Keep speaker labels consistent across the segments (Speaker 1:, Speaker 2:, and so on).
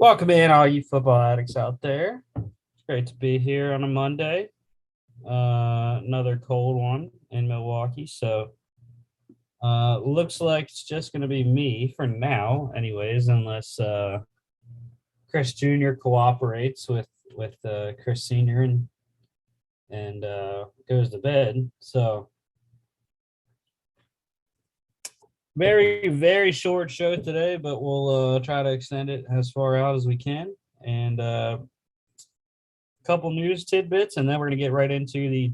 Speaker 1: Welcome in, all you football addicts out there. It's great to be here on a Monday. Another cold one in Milwaukee. So, looks like it's just going to be me for now, anyways, unless Chris Jr. cooperates with Chris Sr. and goes to bed. So, very, very short show today, but we'll try to extend it as far out as we can. And couple news tidbits, and then we're going to get right into the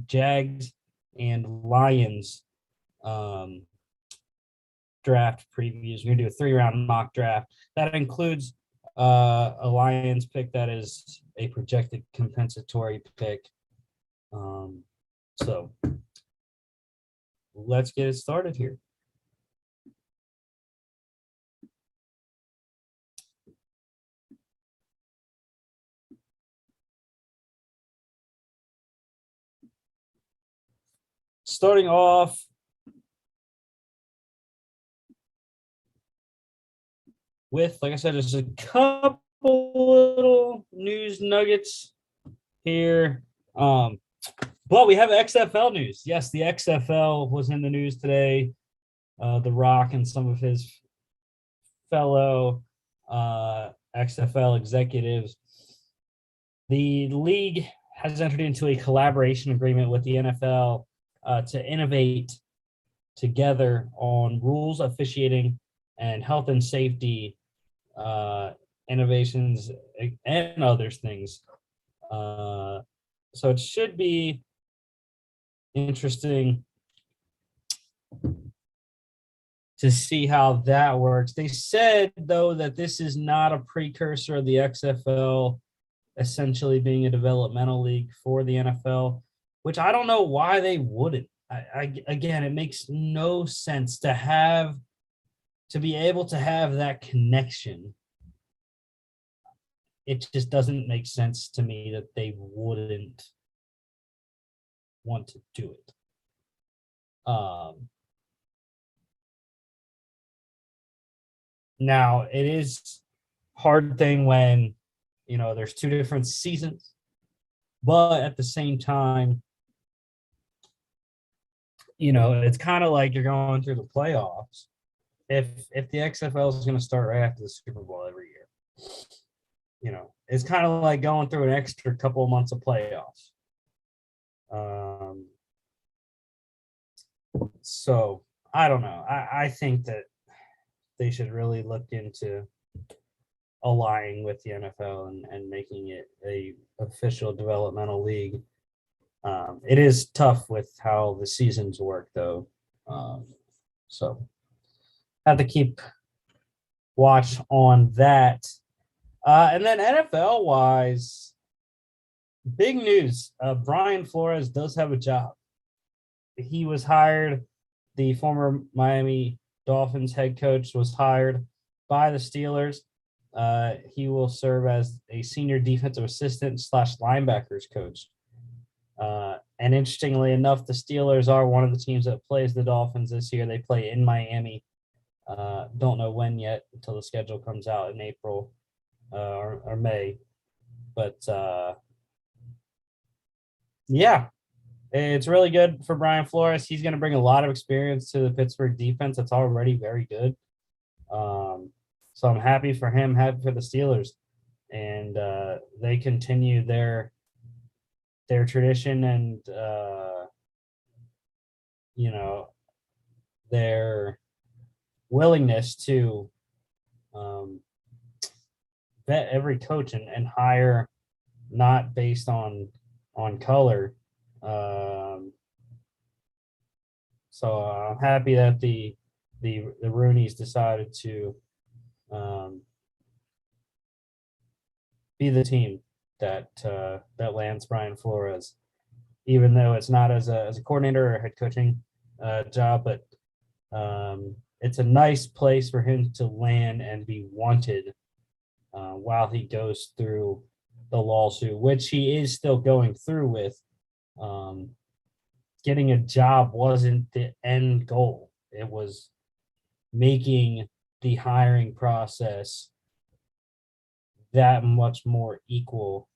Speaker 1: Jags and Lions draft previews. We're going to do a 3-round mock draft that includes a Lions pick that is a projected compensatory pick. So let's get it started here. Starting off with, like I said, just a couple little news nuggets here. But we have XFL news. Yes, the XFL was in the news today. The Rock and some of his fellow XFL executives. The league has entered into a collaboration agreement with the NFL to innovate together on rules, officiating, and health and safety innovations and other things. So it should be interesting to see how that works. They said, though, that this is not a precursor of the XFL essentially being a developmental league for the NFL, which I don't know why they wouldn't. Again, it makes no sense to be able to have that connection. It just doesn't make sense to me that they wouldn't want to do it. Now, it is a hard thing when, there's two different seasons, but at the same time, it's kind of like you're going through the playoffs. If the XFL is going to start right after the Super Bowl every year, it's kind of like going through an extra couple of months of playoffs. So I don't know. I think that they should really look into aligning with the NFL and making it a official developmental league. It is tough with how the seasons work, though. So have to keep watch on that. And then NFL wise, big news. Brian Flores does have a job. He was hired. The former Miami Dolphins head coach was hired by the Steelers. He will serve as a senior defensive assistant / linebackers coach. And interestingly enough, the Steelers are one of the teams that plays the Dolphins this year. They play in Miami. Don't know when yet until the schedule comes out in April or May. But yeah, it's really good for Brian Flores. He's going to bring a lot of experience to the Pittsburgh defense. That's already very good. So I'm happy for him, happy for the Steelers. And they continue their tradition and, their willingness to vet every coach and hire not based on color. So I'm happy that the Rooneys decided to be the team that lands Brian Flores, even though it's not as a coordinator or head coaching job, but it's a nice place for him to land and be wanted while he goes through the lawsuit, which he is still going through with. Getting a job wasn't the end goal. It was making the hiring process that much more equal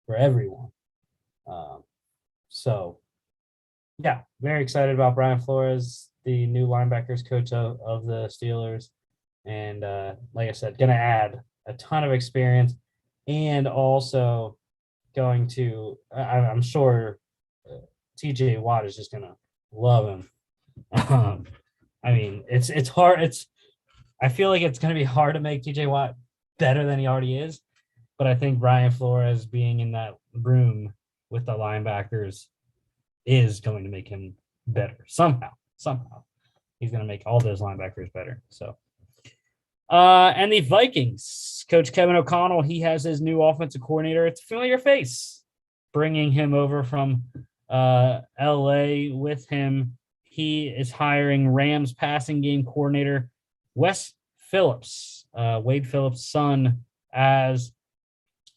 Speaker 1: for everyone. So, yeah, very excited about Brian Flores, the new linebackers coach of the Steelers. And like I said, going to add a ton of experience and also going to, I'm sure TJ Watt is just going to love him. I mean, it's hard. I feel like it's going to be hard to make TJ Watt better than he already is. But I think Brian Flores being in that room with the linebackers is going to make him better somehow. He's going to make all those linebackers better. So, and the Vikings, Coach Kevin O'Connell, he has his new offensive coordinator. It's a familiar face, bringing him over from LA with him. He is hiring Rams passing game coordinator Wes Phillips, Wade Phillips' son, as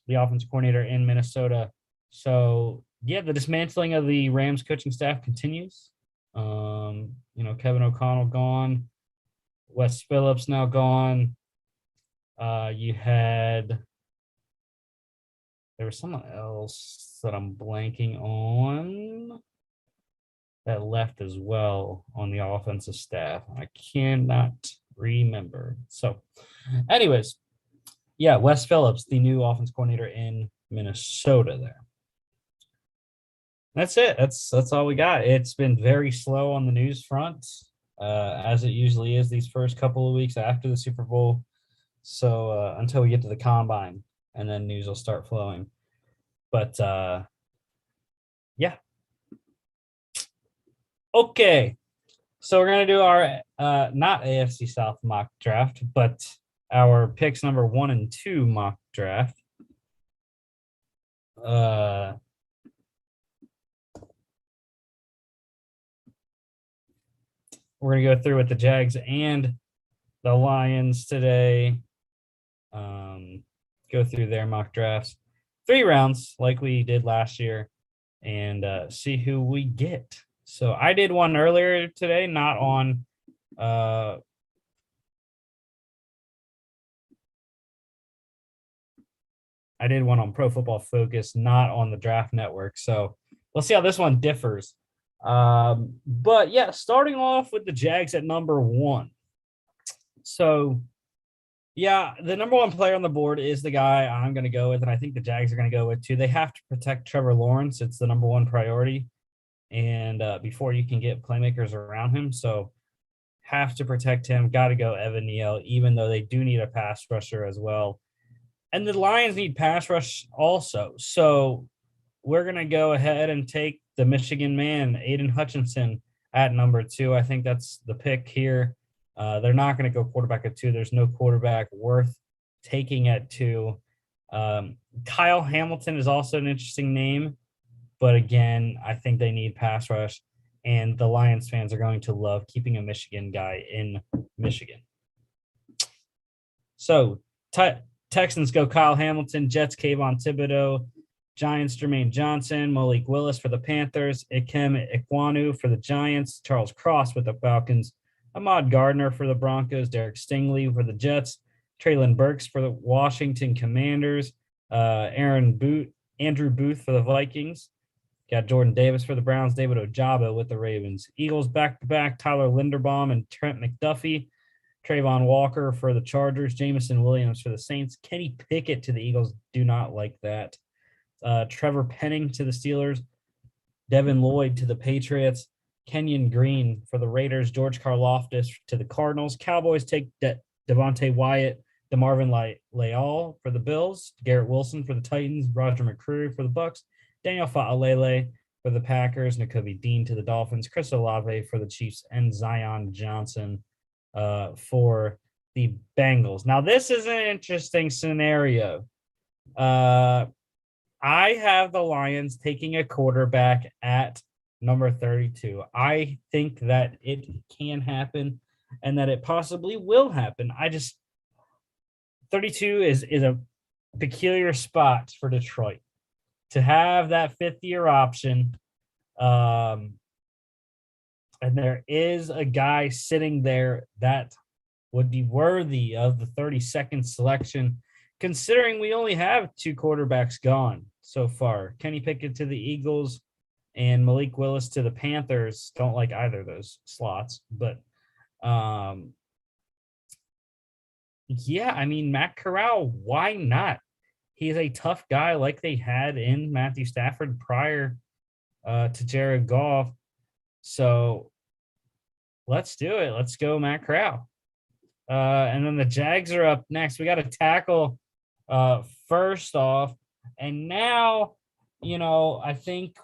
Speaker 1: the offensive coordinator in Minnesota. So, yeah, the dismantling of the Rams coaching staff continues. Kevin O'Connell gone, Wes Phillips now gone. There was someone else that I'm blanking on that left as well on the offensive staff. I cannot remember. So, anyways, yeah, Wes Phillips, the new offense coordinator in Minnesota there. That's it. That's all we got. It's been very slow on the news front, as it usually is these first couple of weeks after the Super Bowl. So until we get to the combine, and then news will start flowing. But yeah. Okay. So we're gonna do our not AFC South mock draft, but our picks number 1 and 2 mock draft. We're going to go through with the Jags and the Lions today. Go through their mock drafts. 3 rounds like we did last year and see who we get. So I did one earlier today, not on I did one on Pro Football Focus, not on the Draft Network. So we'll see how this one differs. But yeah, starting off with the Jags at number 1. So yeah, the number 1 player on the board is the guy I'm going to go with, and I think the Jags are going to go with too. They have to protect Trevor Lawrence. It's the number 1 priority, and before you can get playmakers around him, so have to protect him. Got to go Evan Neal, even though they do need a pass rusher as well. And the Lions need pass rush also. So we're going to go ahead and take the Michigan man, Aiden Hutchinson, at number 2. I think that's the pick here. They're not going to go quarterback at 2. There's no quarterback worth taking at 2. Kyle Hamilton is also an interesting name. But again, I think they need pass rush. And the Lions fans are going to love keeping a Michigan guy in Michigan. So Texans go Kyle Hamilton, Jets Kayvon Thibodeau, Giants Jermaine Johnson, Malik Willis for the Panthers, Ikem Ekwonu for the Giants, Charles Cross with the Falcons, Ahmad Gardner for the Broncos, Derek Stingley for the Jets, Traylon Burks for the Washington Commanders, Andrew Booth for the Vikings. Got Jordan Davis for the Browns, David Ojabo with the Ravens. Eagles back-to-back, Tyler Linderbaum and Trent McDuffie. Trayvon Walker for the Chargers, Jameson Williams for the Saints, Kenny Pickett to the Eagles. Do not like that. Trevor Penning to the Steelers, Devin Lloyd to the Patriots, Kenyon Green for the Raiders, George Karlaftis to the Cardinals. Cowboys take Devontae Wyatt, DeMarvin Leal for the Bills, Garrett Wilson for the Titans, Roger McCreary for the Bucks, Daniel Fa'alele for the Packers, Nakobe Dean to the Dolphins, Chris Olave for the Chiefs, and Zion Johnson for the Bengals. Now, this is an interesting scenario. I have the Lions taking a quarterback at number 32. I think that it can happen and that it possibly will happen. 32 is a peculiar spot for Detroit to have that 5th-year option. And there is a guy sitting there that would be worthy of the 32nd selection. considering we only have 2 quarterbacks gone so far. Kenny Pickett to the Eagles and Malik Willis to the Panthers. Don't like either of those slots, but yeah, I mean, Matt Corral, why not? He's a tough guy like they had in Matthew Stafford prior to Jared Goff. So let's do it. Let's go Matt Corral. And then the Jags are up next. We got to tackle first off. And now, I think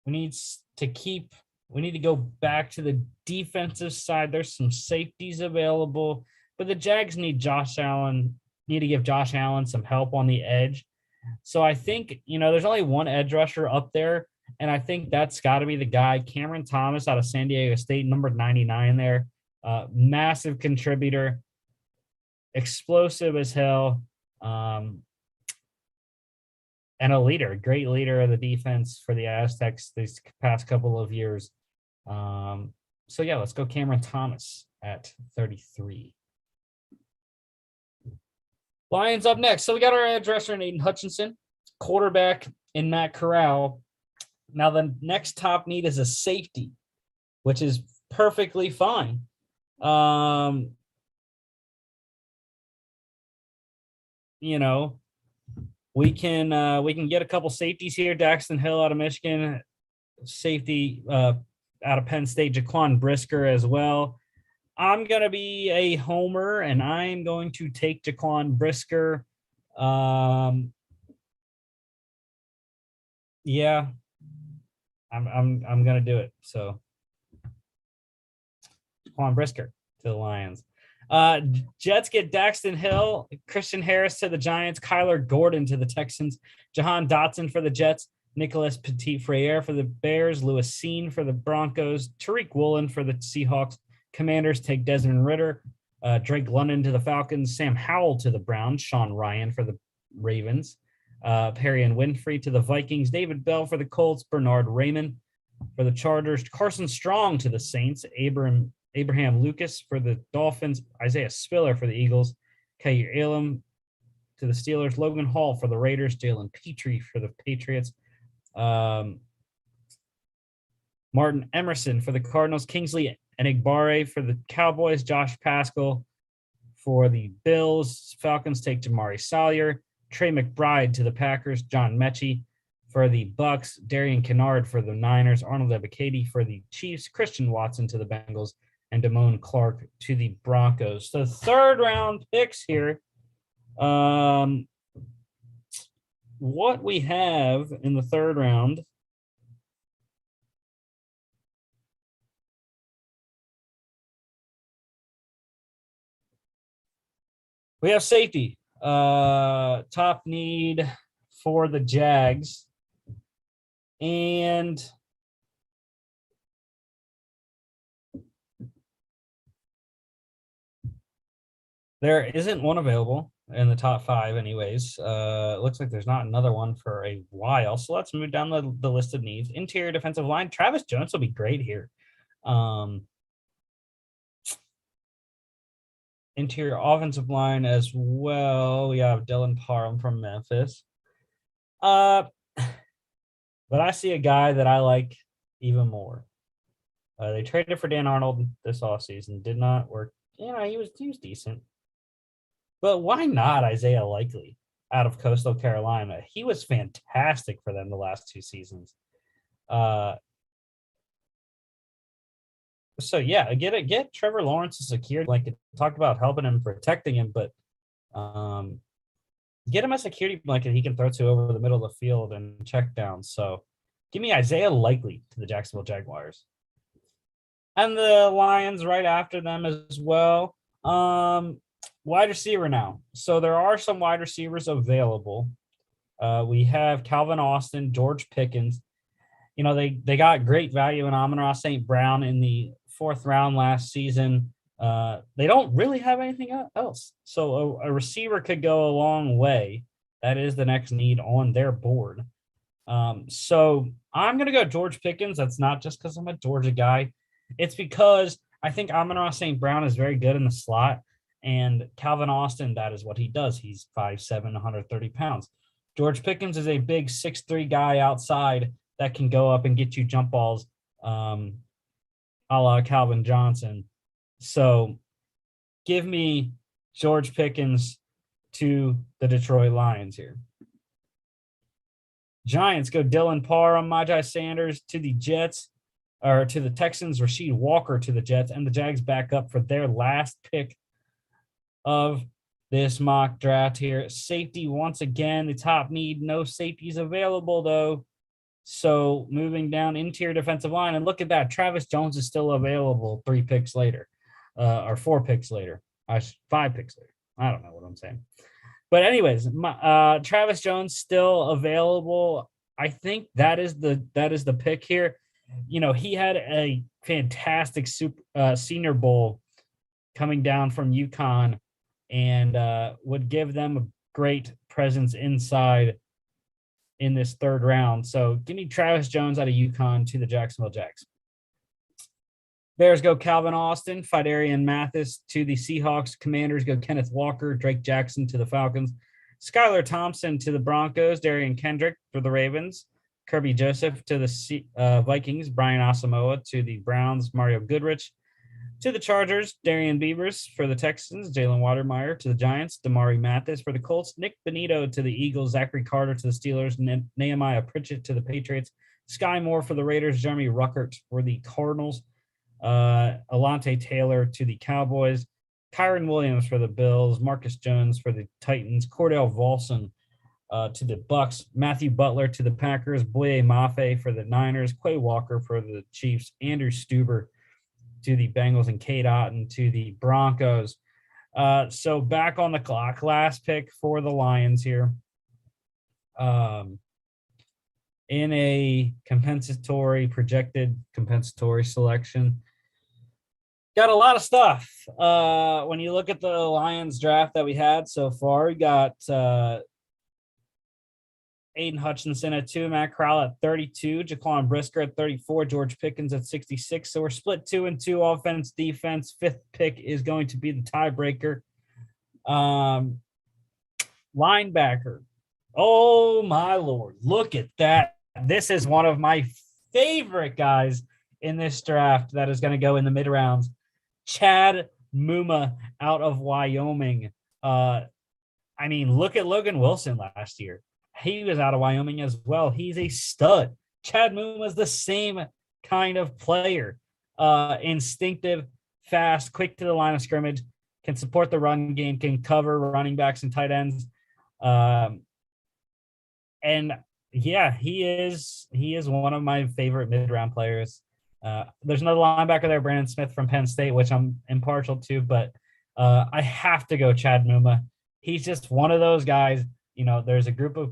Speaker 1: we need to go back to the defensive side. There's some safeties available, but the Jags need to give Josh Allen some help on the edge. So I think, there's only one edge rusher up there, and I think that's got to be the guy, Cameron Thomas out of San Diego State, number 99 there. Massive contributor, explosive as hell, and a great leader of the defense for the Aztecs these past couple of years. So yeah, let's go Cameron Thomas at 33. Lions up next. So we got our edge rusher in Aiden Hutchinson, quarterback in Matt Corral. Now the next top need is a safety, which is perfectly fine. We can get a couple safeties here. Daxton Hill out of Michigan, safety out of Penn State, Jaquan Brisker as well. I'm going to be a homer, and I'm going to take Jaquan Brisker. Yeah, I'm going to do it. So Jaquan Brisker to the Lions. Jets get Daxton Hill, Christian Harris to the Giants, Kyler Gordon to the Texans, Jahan Dotson for the Jets, Nicholas Petit-Frere for the Bears, Lewis Seen for the Broncos, Tariq Woolen for the Seahawks. Commanders take Desmond Ridder, Drake London to the Falcons, Sam Howell to the Browns, Sean Ryan for the Ravens, Perry and Winfrey to the Vikings, David Bell for the Colts, Bernard Raymond for the Chargers, Carson Strong to the Saints, Abraham Lucas for the Dolphins, Isaiah Spiller for the Eagles, Kair Elam to the Steelers, Logan Hall for the Raiders, Jalen Petrie for the Patriots, Martin Emerson for the Cardinals, Kingsley Enagbare for the Cowboys, Josh Pascal for the Bills, Falcons take Jamari Salyer, Trey McBride to the Packers, John Mechie for the Bucks, Darian Kennard for the Niners, Arnold Ebiketie for the Chiefs, Christian Watson to the Bengals, and Damone Clark to the Broncos. So third round picks here. What we have in the third round. We have safety. Top need for the Jags. And there isn't one available in the top 5 anyways. It looks like there's not another one for a while. So let's move down the list of needs. Interior defensive line. Travis Jones will be great here. Interior offensive line as well. We have Dylan Parham from Memphis. But I see a guy that I like even more. They traded for Dan Arnold this offseason. Did not work. He was decent. But why not Isaiah Likely out of Coastal Carolina? He was fantastic for them the last 2 seasons. So yeah, get Trevor Lawrence secured. Like talked about helping him, protecting him, but get him a security blanket he can throw to over the middle of the field and check down. So give me Isaiah Likely to the Jacksonville Jaguars. And the Lions right after them as well. Wide receiver now. So there are some wide receivers available. We have Calvin Austin, George Pickens. They got great value in Amon-Ra St. Brown in the 4th round last season. They don't really have anything else. So a receiver could go a long way. That is the next need on their board. So I'm going to go George Pickens. That's not just because I'm a Georgia guy. It's because I think Amon-Ra St. Brown is very good in the slot. And Calvin Austin, that is what he does. He's 5'7", 130 pounds. George Pickens is a big 6'3" guy outside that can go up and get you jump balls, a la Calvin Johnson. So give me George Pickens to the Detroit Lions here. Giants go Dylan Parr on Myjai Sanders to the Jets, or to the Texans, Rasheed Walker to the Jets, and the Jags back up for their last pick of this mock draft here. Safety, once again, the top need. No safeties available, though. So moving down, interior defensive line, and look at that. Travis Jones is still available 3 picks later, or 4 picks later. 5 picks later. I don't know what I'm saying. But anyways, Travis Jones still available. I think that is the pick here. You know, he had a fantastic Senior Bowl coming down from UConn, and would give them a great presence inside in this 3rd round. So give me Travis Jones out of UConn to the Jacksonville Jags. Bears go Calvin Austin, Fidarian Mathis to the Seahawks. Commanders go Kenneth Walker, Drake Jackson to the Falcons. Skylar Thompson to the Broncos, Darian Kendrick for the Ravens. Kirby Joseph to the Vikings, Brian Asamoah to the Browns, Mario Goodrich to the Chargers, Darian Beavers for the Texans, Jalen Watermeyer to the Giants, Damari Mathis for the Colts, Nick Benito to the Eagles, Zachary Carter to the Steelers, Nehemiah Pritchett to the Patriots, Sky Moore for the Raiders, Jeremy Ruckert for the Cardinals, Alante Taylor to the Cowboys, Kyron Williams for the Bills, Marcus Jones for the Titans, Cordell Volson to the Bucks, Matthew Butler to the Packers, Boye Mafe for the Niners, Quay Walker for the Chiefs, Andrew Stuber to the Bengals, and Cade Otton to the Broncos. So back on the clock, last pick for the Lions here. In a projected compensatory selection. Got a lot of stuff. When you look at the Lions draft that we had so far, we got Aiden Hutchinson at 2, Matt Corral at 32, Jaquan Brisker at 34, George Pickens at 66. So we're split 2-2 offense, defense. 5th pick is going to be the tiebreaker. Linebacker. Oh, my Lord. Look at that. This is one of my favorite guys in this draft that is going to go in the mid-rounds. Chad Muma out of Wyoming. I mean, look at Logan Wilson last year. He was out of Wyoming as well. He's a stud. Chad Muma is the same kind of player. Instinctive, fast, quick to the line of scrimmage, can support the run game, can cover running backs and tight ends. And yeah, he is one of my favorite mid-round players. There's another linebacker there, Brandon Smith from Penn State, which I'm impartial to, but I have to go Chad Muma. He's just one of those guys. You know, there's a group of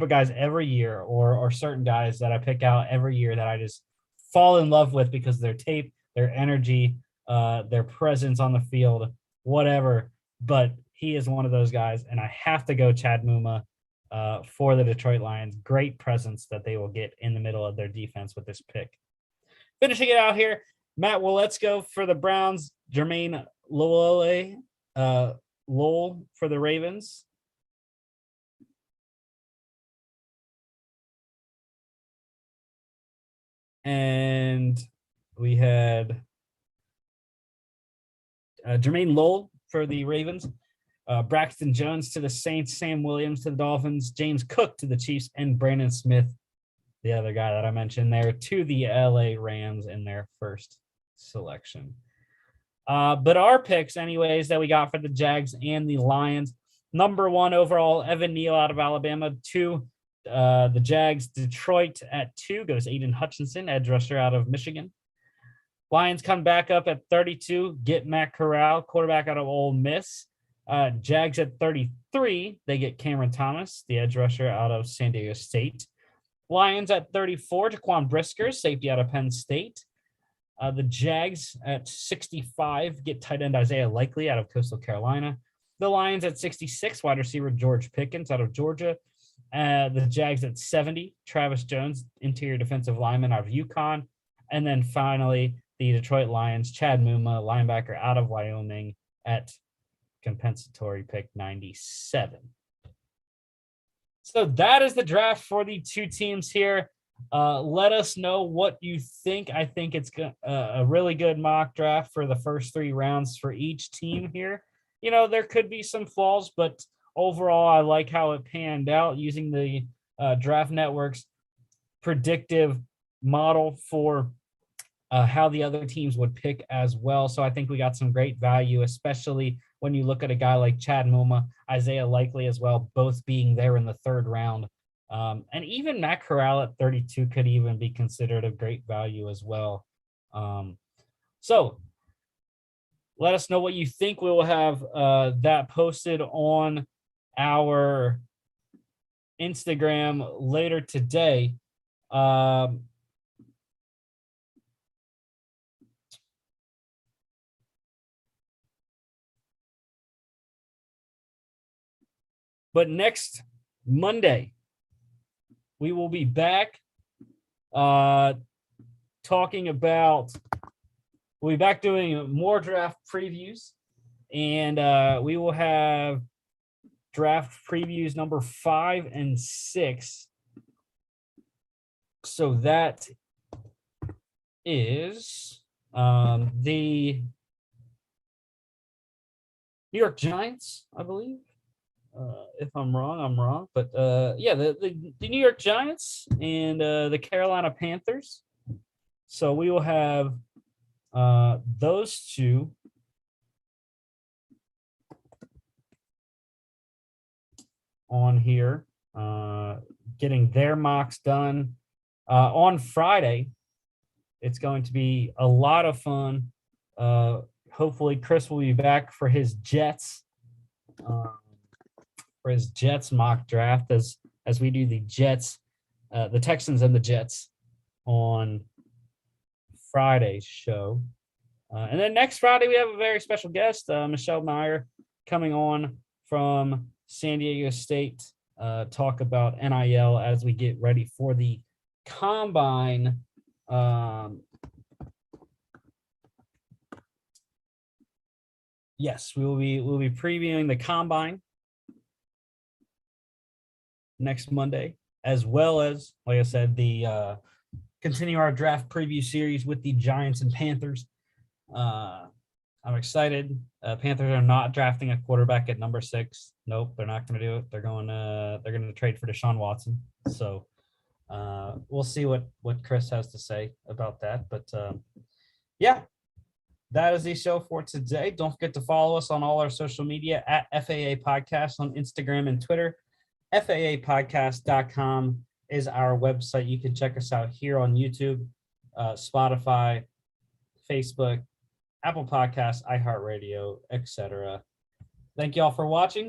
Speaker 1: guys every year, or certain guys that I pick out every year that I just fall in love with because of their tape, their energy, their presence on the field, whatever. But he is one of those guys, and I have to go Chad Muma for the Detroit Lions. Great presence that they will get in the middle of their defense with this pick. Finishing it out here, Matt Waletzko for the Browns, Jermaine Lowell for the Ravens. And we had Jermaine Lowell for the Ravens, Braxton Jones to the Saints, Sam Williams to the Dolphins, James Cook to the Chiefs, and Brandon Smith, the other guy that I mentioned there, to the LA Rams in their first selection. But our picks, anyways, that we got for the Jags and the Lions, number 1 overall, Evan Neal out of Alabama. 2, the Jags. Detroit at 2 goes Aiden Hutchinson, edge rusher out of Michigan. Lions come back up at 32, get Matt Corral, quarterback out of Ole Miss. Jags at 33, they get Cameron Thomas, the edge rusher out of San Diego State. Lions at 34, Jaquan Brisker, safety out of Penn State. The Jags at 65 get tight end Isaiah Likely out of Coastal Carolina. The Lions at 66, wide receiver George Pickens out of Georgia. The Jags at 70, Travis Jones, interior defensive lineman out of UConn. And then finally, the Detroit Lions, Chad Muma, linebacker out of Wyoming at compensatory pick 97. So that is the draft for the two teams here. Let us know what you think. I think it's a really good mock draft for the first 3 rounds for each team here. You know, there could be some flaws, but overall, I like how it panned out using the Draft Network's predictive model for how the other teams would pick as well. So I think we got some great value, especially when you look at a guy like Chad Muma, Isaiah Likely as well, both being there in the 3rd round. And even Matt Corral at 32 could even be considered a great value as well. So let us know what you think. We will have that posted on our Instagram later today. But next Monday, we will be back talking about, we'll be back doing more draft previews, and we will have draft previews number 5 and 6. So that is the New York Giants, I believe. If I'm wrong, I'm wrong. But yeah, the New York Giants and the Carolina Panthers. So we will have those two on here, getting their mocks done on Friday. It's going to be a lot of fun. Hopefully, Chris will be back for his Jets. For his Jets mock draft as we do the Jets, the Texans and the Jets on Friday's show. And then next Friday, we have a very special guest, Michelle Meyer, coming on from San Diego State, talk about NIL as we get ready for the Combine. Yes, we'll be previewing the Combine next Monday, as well as, like I said, the continue our draft preview series with the Giants and Panthers. I'm excited. Panthers are not drafting a quarterback at number 6. Nope, they're not going to do it. They're going to trade for Deshaun Watson. So we'll see what Chris has to say about that. But yeah, that is the show for today. Don't forget to follow us on all our social media at FAA Podcast on Instagram and Twitter. FAApodcast.com is our website. You can check us out here on YouTube, Spotify, Facebook, Apple Podcasts, iHeartRadio, etc. Thank you all for watching.